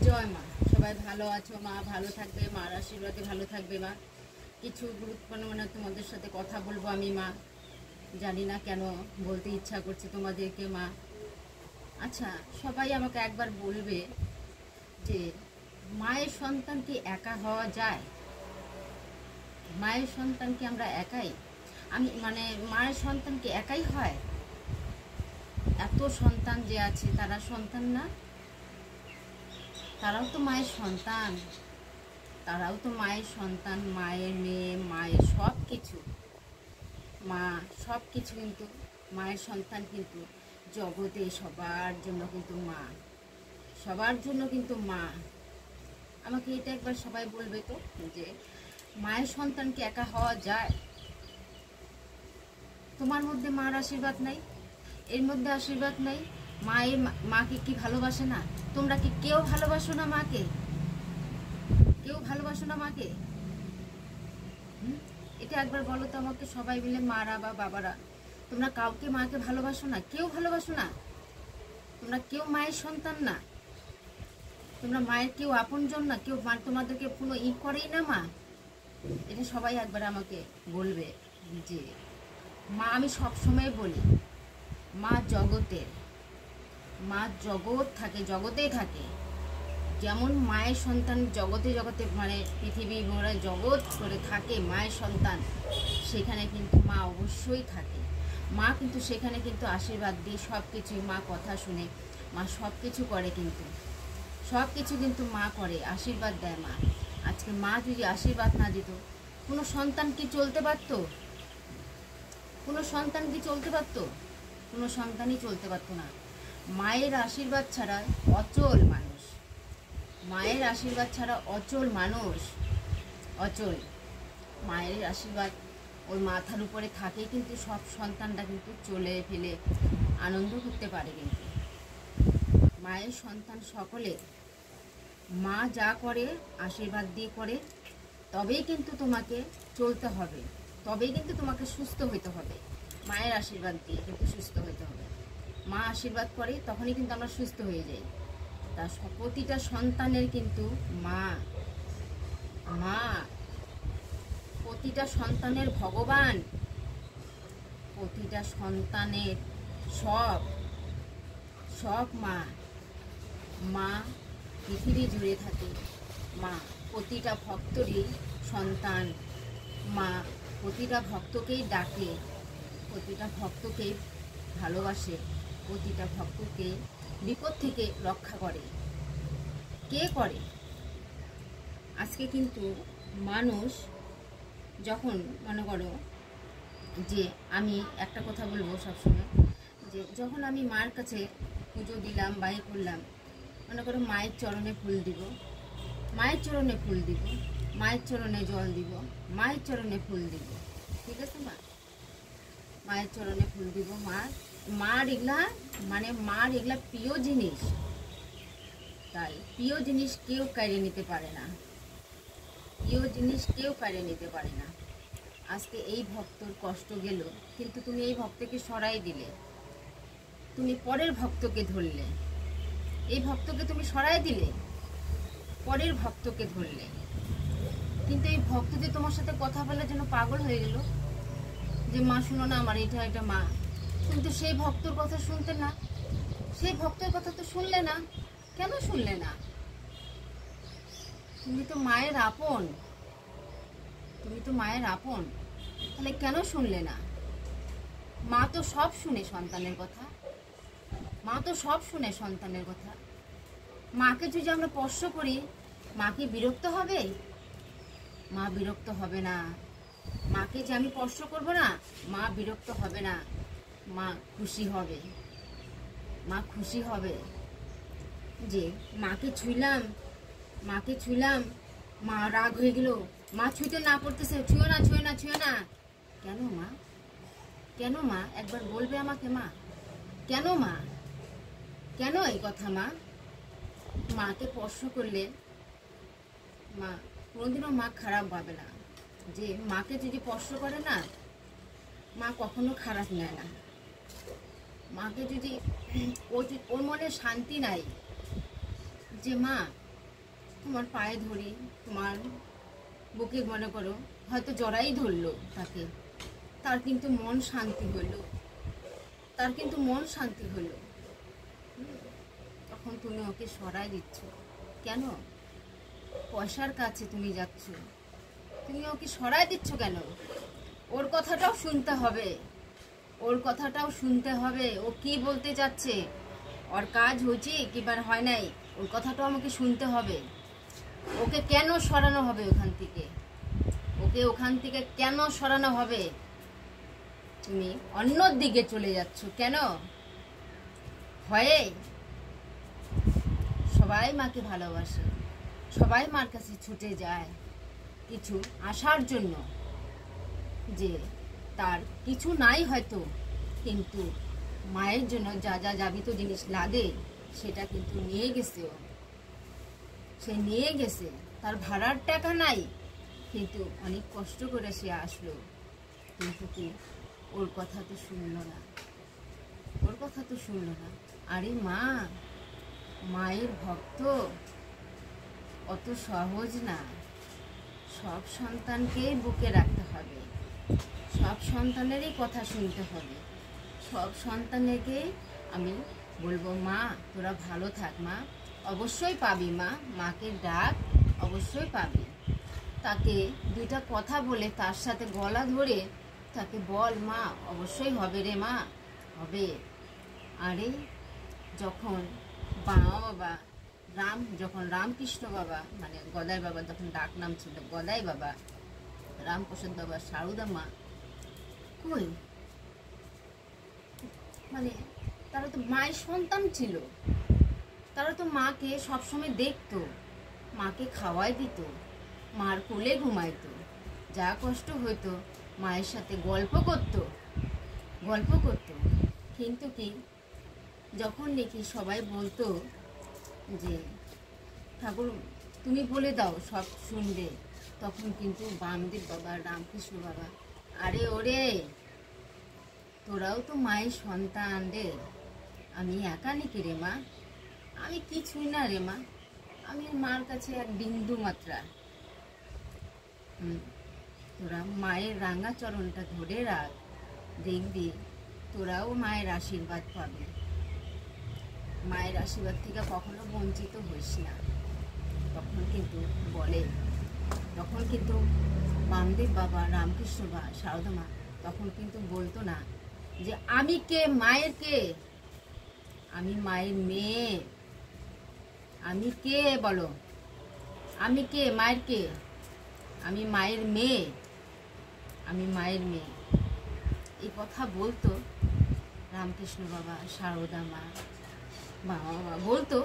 জয় মা। সবাই ভালো আছো মা? ভালো থাকবে, মার আশীর্বাদে ভালো থাকবে মা। কিছু গুরুত্বপূর্ণ তোমাদের সাথে কথা বলবো আমি মা। জানি না কেন বলতে ইচ্ছা করছে তোমাদেরকে মা। আচ্ছা, সবাই আমাকে একবার বলবে যে মায়ের সন্তান কি একা হওয়া যায়? মায়ের সন্তান কি আমরা একাই? মায়ের সন্তান কি একাই হয়? এত সন্তান যে আছে তারা সন্তান না? তারাও তো মায়ের সন্তান, তারাও তো মায়ের সন্তান, মায়ের মেয়ে, মায়ের সব কিছু। মা সব কিছু কিন্তু মায়ের সন্তান, কিন্তু জগতে সবার জন্য কিন্তু মা, সবার জন্য কিন্তু মা। আমাকে এটা একবার সবাই বলবে তো যে মায়ের সন্তান কি একা হওয়া যায়? তোমার মধ্যে মার আশীর্বাদ নাই? এর মধ্যে আশীর্বাদ নাই? মাকে কি ভালোবাসে না? তোমরা কি কেউ ভালোবাসো না মাকে? কেউ ভালোবাসো না মাকে? এটা একবার বলো তো আমাকে, সবাই মিলে, মারা বা বাবারা, তোমরা কাউকে মাকে ভালোবাসো না? কেউ ভালোবাসো না? তোমরা কেউ মায়ের সন্তান না? তোমরা মায়ের কেউ আপনজন না? কেউ তোমাদেরকে কোনো করেই না মা? এটা সবাই একবার আমাকে বলবে যে মা, আমি সবসময় বলি মা জগতের, মা জগৎ থাকে, জগতেই থাকে। যেমন মায়ের সন্তান জগতে জগতে পৃথিবী মোড়া জগৎ করে থাকে মায়ের সন্তান, সেখানে কিন্তু মা অবশ্যই থাকে। মা কিন্তু সেখানে কিন্তু আশীর্বাদ দিয়ে সব কিছুই মা কথা শুনে, মা সব কিছু করে, কিন্তু সব কিছু কিন্তু মা করে, আশীর্বাদ দেয় মা। আজকে মা যদি আশীর্বাদ না দিত, কোনো সন্তান কি চলতে পারত? কোনো সন্তান কি চলতে পারত? কোনো সন্তানই চলতে পারত না। মায়ের আশীর্বাদ ছাড়া অচল মানুষ, মায়ের আশীর্বাদ ছাড়া অচল মানুষ, অচল। মায়ের আশীর্বাদ ওর মাথার উপরে থাকে, কিন্তু সব সন্তানরা কিন্তু চলে ফেলে আনন্দ করতে পারে। কিন্তু মায়ের সন্তান সকলে মা যা করে আশীর্বাদ দিয়ে করে, তবেই কিন্তু তোমাকে চলতে হবে, তবেই কিন্তু তোমাকে সুস্থ হইতে হবে। মায়ের আশীর্বাদ দিয়ে কিন্তু সুস্থ হইতে হবে। মা আশীর্বাদ করে তখনই কিন্তু আমরা সুস্থ হয়ে যাই। তা প্রতিটা সন্তানের কিন্তু মা, মা প্রতিটা সন্তানের ভগবান, প্রতিটা সন্তানের সব সব মা। মা পৃথিবী জুড়ে থাকে মা, প্রতিটা ভক্তরই সন্তান মা, প্রতিটা ভক্তকেই ডাকে, প্রতিটা ভক্তকে ভালোবাসে, প্রতিটা ভক্তকে বিপদ থেকে রক্ষা করে। কে করে? আজকে কিন্তু মানুষ যখন মনে করো যে, আমি একটা কথা বলবো সবসময়, যে যখন আমি মার কাছে পুজো দিলাম বা করলাম, মনে করো মায়ের চরণে ফুল দিব, মায়ের চরণে ফুল দিব, মায়ের চরণে জল দিব, মায়ের চরণে ফুল দিব, ঠিক আছে মা? মায়ের চরণে ফুল দিব। মার এগুলা মার এগুলা প্রিয় জিনিস, তাই প্রিয় জিনিস কেউ কেড়ে নিতে পারে না, প্রিয় জিনিস কেউ কেড়ে নিতে পারে না। আজকে এই ভক্তর কষ্ট গেল, কিন্তু তুমি এই ভক্তকে সরাই দিলে, তুমি পরের ভক্তকে ধরলে, এই ভক্তকে তুমি সরাই দিলে, পরের ভক্তকে ধরলে। কিন্তু এই ভক্ত যে তোমার সাথে কথা বলার জন্য পাগল হয়ে গেল, যে মা শুনো না আমার এটা এটা মা, কিন্তু সেই ভক্তর কথা শুনতে না, সেই ভক্তের কথা তো শুনলে না। কেন শুনলে না? তুমি তো মায়ের আপন, তুমি তো মায়ের আপন, তাহলে কেন শুনলে না? মা তো সব শুনে সন্তানের কথা, মা তো সব শুনে সন্তানের কথা। মাকে যদি আমরা স্পর্শ করি, মা কি বিরক্ত হবে? মা বিরক্ত হবে না। মাকে যে আমি স্পর্শ করবো না, মা বিরক্ত হবে না, মা খুশি হবে, মা খুশি হবে। যে মাকে ছুঁইলাম, মাকে ছুঁইলাম, মা রাগ হয়ে গেল, মা ছুঁইতে না করতেছে, ছুঁয়ো না, ছুঁয়ো না, ছুঁয়ো না। কেন মা? কেন মা? একবার বলবে আমাকে মা, কেন মা? কেন এই কথা মা? মাকে স্পর্শ করলে মা কোনোদিনও মা খারাপ ভাবে না। যে মাকে যদি স্পর্শ করে না, মা কখনো খারাপ নেয় না। মাকে যদি ওর মনে শান্তি নাই যে মা তোমার পায়ে ধরি, তোমার বুকে মনে করো হয়তো জড়াই ধরলো তাকে, তার কিন্তু মন শান্তি হলো, তার কিন্তু মন শান্তি হলো। তখন তুমি ওকে সরাই দিচ্ছ কেন? পয়সার কাছে তুমি যাচ্ছ, তুমি ওকে সরাই দিচ্ছ কেন? ওর কথাটাও শুনতে হবে, ওর কথাটাও শুনতে হবে। ও কি বলতে যাচ্ছে, ওর কাজ হয়েছে কিবার হয় নাই, ওর কথাটাও আমাকে শুনতে হবে। ওকে কেন সরানো হবে ওখান থেকে? ওকে ওখান থেকে কেন সরানো হবে? তুমি অন্য দিকে চলে যাচ্ছ কেন? ভয়ে? সবাই মাকে ভালোবাসে, সবাই মার কাছে ছুটে যায় কিছু আসার জন্য, যে তার কিছু নাই হয়তো, কিন্তু মায়ের জন্য যা যা যাবিত জিনিস লাগে সেটা কিন্তু নিয়ে গেছে। ও সে নিয়ে গেছে, তার ভাড়ার টাকা নাই, কিন্তু অনেক কষ্ট করে সে আসলো, কিন্তু কি ওর কথা তো শুনলো না, ওর কথা তো শুনলো না। আরে মা, মায়ের ভক্ত অত সহজ না। সব সন্তানকেই বুকে রাখতে হবে, সব সন্তানেরই কথা শুনতে হবে, সব সন্তানেরকে আমি বলবো মা তোরা ভালো থাক মা, অবশ্যই পাবি মা, মাকে ডাক অবশ্যই পাবি। তাকে দুইটা কথা বলে তার সাথে গলা ধরে তাকে বল মা অবশ্যই হবে রে মা, হবে। আরে যখন বাবা যখন রামকৃষ্ণ বাবা মানে গদাই বাবা, যখন ডাক নাম ছিল গদাই বাবা, রামপ্রসাদ বাবা, সারদা মা কই, মানে তারা তো মায়ের সন্তান ছিল, তারা তো মাকে সবসময় দেখতো, মাকে খাওয়াই দিত, মার কোলে ঘুমাইতো, যা কষ্ট হইতো মায়ের সাথে গল্প করতো। কিন্তু কি যখন নাকি সবাই বলতো যে ঠাকুর তুমি বলে দাও সব শুনবে, তখন কিন্তু বামদেব বাবা, রামকৃষ্ণ বাবা, আরে ওরে তোরাও তো মায়ের সন্তান রে, আমি একা নাকি রে মা, আমি কিছুই না রে মা, আমি মার কাছে এক বিন্দু মাত্রা। তোরা মায়ের রাঙা চরণটা ধরে রাখ, দেখবি তোরাও মায়ের আশীর্বাদ পাবি। মায়ের আশীর্বাদ থেকে কখনো বঞ্চিত হইস না। তখন কিন্তু বলে, তখন কিন্তু বামদেব বাবা, রামকৃষ্ণ বা সারদা মা তখন কিন্তু বলতো না যে আমি কে, মায়ের কে, আমি মায়ের মেয়ে। আমি কে বলো, আমি কে, মায়ের কে? আমি মায়ের মেয়ে, আমি মায়ের মেয়ে। এই কথা বলতো রামকৃষ্ণ বাবা, সারদা মা, বাবা বলতো,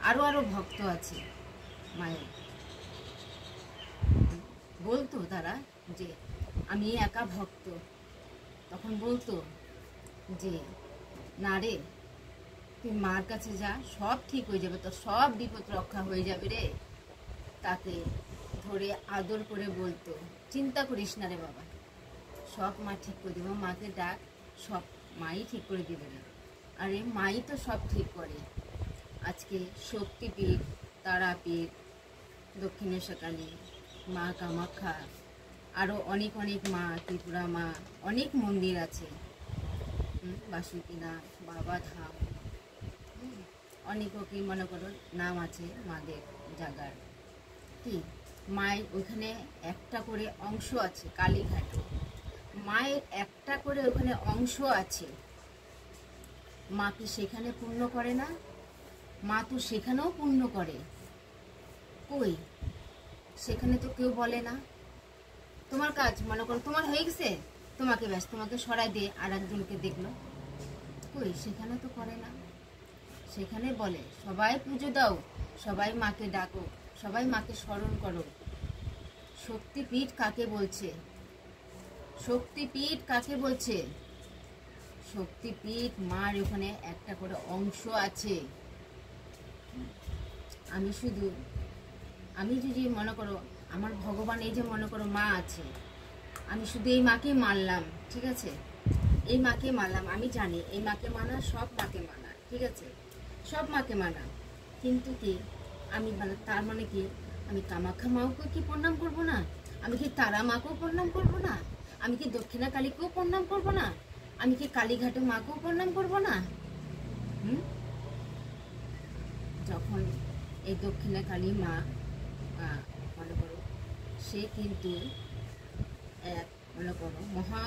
আরো আরো ভক্ত আছে মায়ের, বলতো তারা যে আমি একা ভক্ত। তখন বলতো যে না রে, তুই মার কাছে যা, সব ঠিক হয়ে যাবে, তো সব বিপদ রক্ষা হয়ে যাবে রে। তাকে ধরে আদর করে বলতো চিন্তা করিস না রে বাবা, সব মা ঠিক করে দেবে, মাকে ডাক, সব মাই ঠিক করে দেবে রে। আরে মাই তো সব ঠিক করে। আজকে শক্তিপীঠ, তারাপীঠ, দক্ষিণেশ্বর কালী, মা কামাখ্যা, আরও অনেক অনেক মা, ত্রিপুরা মা, অনেক মন্দির আছে, বাসুকীনাথ, বাবা ধাম, অনেক কি মনে করো নাম আছে মাদের জায়গার। কি মায়ের ওইখানে একটা করে অংশ আছে, কালীঘাটে মায়ের একটা করে ওখানে অংশ আছে। মা কি সেখানে পূর্ণ করে না? মা তো সেখানেও পূর্ণ করে। কই সেখানে তো কেউ বলে না তোমার কাজ মনে করো তোমার হয়ে গেছে, তোমাকে ব্যাস তোমাকে সরাই দিয়ে আর একজনকে দেখলো, কই সেখানে তো করে না। সেখানে বলে সবাই পুজো দাও, সবাই মাকে ডাকো, সবাই মাকে স্মরণ করো। শক্তিপীঠ কাকে বলছে? শক্তিপীঠ কাকে বলছে? শক্তিপীঠ মার ওখানে একটা করে অংশ আছে। আমি যদি মনে করো আমার ভগবান, এই যে মনে করো মা আছে, আমি শুধু এই মাকে মানলাম, ঠিক আছে, এই মাকে মানলাম, আমি জানি এই মাকে মানা, সব মাকে মানা, ঠিক আছে, সব মাকে মানা, কিন্তু কি আমি মানে তার মানে কি আমি কামাখ্যা মাকে কি প্রণাম করব না? আমি কি তারা মাকেও প্রণাম করব না? আমি কি দক্ষিণা কালীকেও প্রণাম করব না? আমি কি কালীঘাটে মাকেও প্রণাম করব না? হুম? যখন এই দক্ষিণা কালী মা মনে করো সে কিন্তু এক মনে করো মহা